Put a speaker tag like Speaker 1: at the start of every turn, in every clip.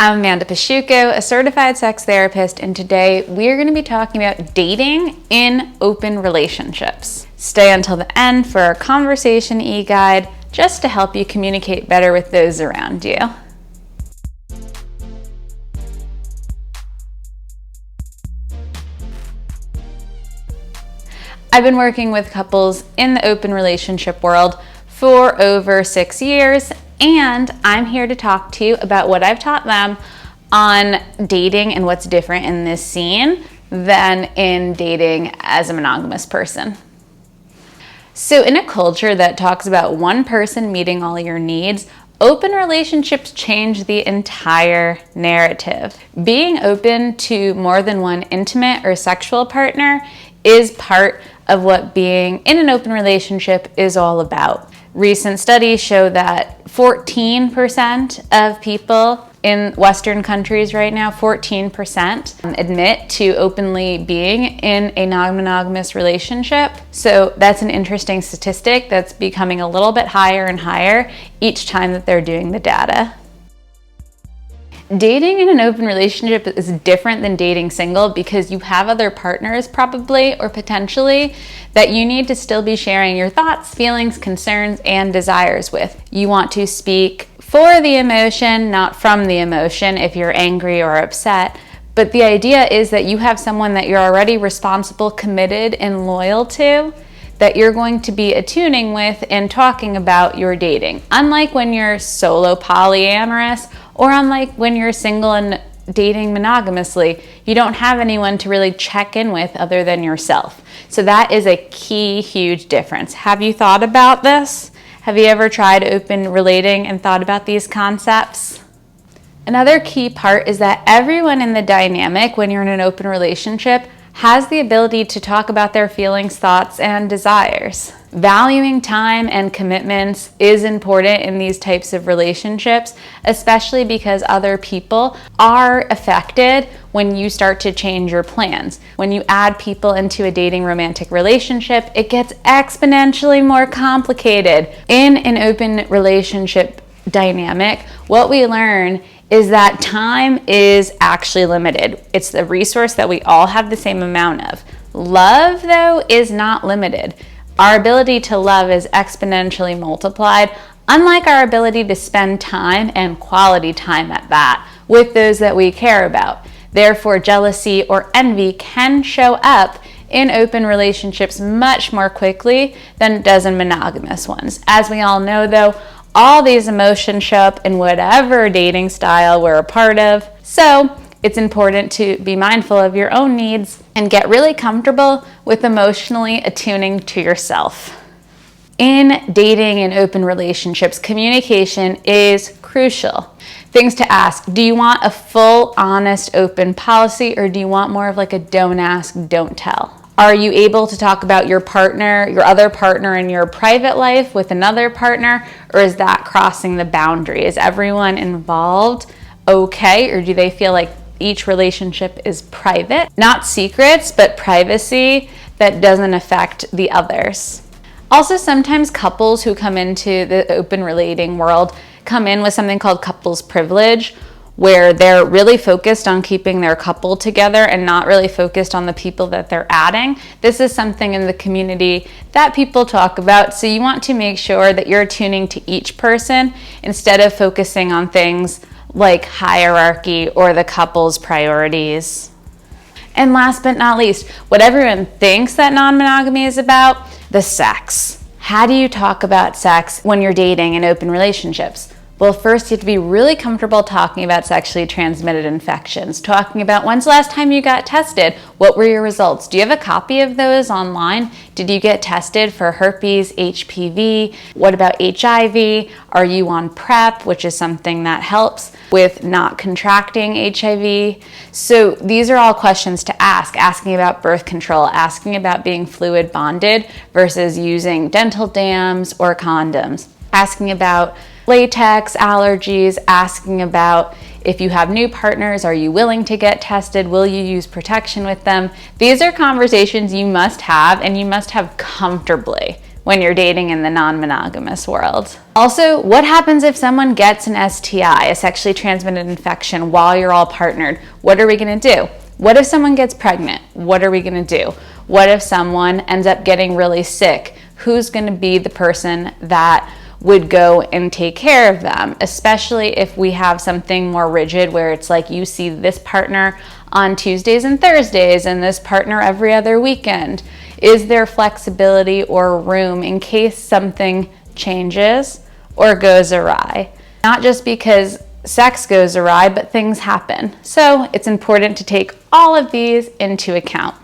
Speaker 1: I'm Amanda Pasciucco, a certified sex therapist, and today we're going to be talking about dating in open relationships. Stay until the end for our conversation e-guide just to help you communicate better with those around you. I've been working with couples in the open relationship world for over 6 years, and I'm here to talk to you about what I've taught them on dating and what's different in this scene than in dating as a monogamous person. So in a culture that talks about one person meeting all your needs, open relationships change the entire narrative. Being open to more than one intimate or sexual partner is part of what being in an open relationship is all about. Recent studies show that 14% of people in Western countries right now, 14% admit to openly being in a non-monogamous relationship. So that's an interesting statistic that's becoming a little bit higher and higher each time that they're doing the data. Dating in an open relationship is different than dating single because you have other partners probably or potentially that you need to still be sharing your thoughts, feelings, concerns, and desires with. You want to speak for the emotion, not from the emotion if you're angry or upset. But the idea is that you have someone that you're already responsible, committed, and loyal to that you're going to be attuning with and talking about your dating. Unlike when you're solo polyamorous, or unlike when you're single and dating monogamously, you don't have anyone to really check in with other than yourself. So that is a key, huge difference. Have you thought about this? Have you ever tried open relating and thought about these concepts? Another key part is that everyone in the dynamic, when you're in an open relationship, has the ability to talk about their feelings, thoughts, and desires. Valuing time and commitments is important in these types of relationships, especially because other people are affected when you start to change your plans. When you add people into a dating romantic relationship, it gets exponentially more complicated. In an open relationship dynamic, what we learn is that time is actually limited. It's the resource that we all have the same amount of. Love, though, is not limited. Our ability to love is exponentially multiplied, unlike our ability to spend time and quality time at that with those that we care about. Therefore, jealousy or envy can show up in open relationships much more quickly than it does in monogamous ones. As we all know, though, all these emotions show up in whatever dating style we're a part of. So it's important to be mindful of your own needs and get really comfortable with emotionally attuning to yourself. In dating and open relationships, communication is crucial. Things to ask: do you want a full, honest, open policy, or do you want more of like a don't ask, don't tell? Are you able to talk about your partner, your other partner in your private life with another partner, or is that crossing the boundary? Is everyone involved okay, or do they feel like each relationship is private? Not secrets, but privacy that doesn't affect the others. Also, sometimes couples who come into the open relating world come in with something called couples privilege, where they're really focused on keeping their couple together and not really focused on the people that they're adding. This is something in the community that people talk about, so you want to make sure that you're tuning to each person instead of focusing on things like hierarchy or the couple's priorities. And last but not least, what everyone thinks that non-monogamy is about, the sex. How do you talk about sex when you're dating in open relationships? Well, first you have to be really comfortable talking about sexually transmitted infections, talking about when's the last time you got tested, what were your results, do you have a copy of those online, did you get tested for herpes, HPV, what about HIV, are you on PrEP, which is something that helps with not contracting HIV. So these are all questions to ask, asking about birth control, asking about being fluid bonded versus using dental dams or condoms, asking about latex allergies, asking about if you have new partners, are you willing to get tested? Will you use protection with them? These are conversations you must have, and you must have comfortably when you're dating in the non-monogamous world. Also, what happens if someone gets an STI, a sexually transmitted infection, while you're all partnered? What are we gonna do? What if someone gets pregnant? What are we gonna do? What if someone ends up getting really sick? Who's gonna be the person that would go and take care of them, especially if we have something more rigid where it's like you see this partner on Tuesdays and Thursdays and this partner every other weekend. Is there flexibility or room in case something changes or goes awry? Not just because sex goes awry, but things happen. So it's important to take all of these into account.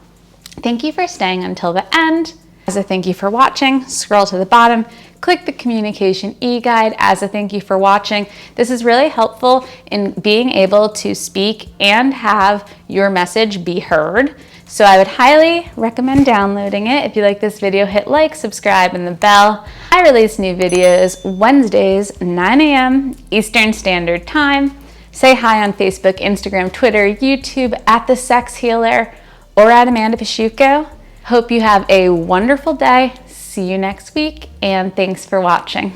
Speaker 1: Thank you for staying until the end. As a thank you for watching, scroll to the bottom, click the communication e-guide as a thank you for watching. This is really helpful in being able to speak and have your message be heard. So I would highly recommend downloading it. If you like this video, hit like, subscribe, and the bell. I release new videos Wednesdays, 9 a.m. Eastern Standard Time. Say hi on Facebook, Instagram, Twitter, YouTube, at The Sex Healer, or at Amanda Pasciucco. Hope you have a wonderful day. See you next week, and thanks for watching.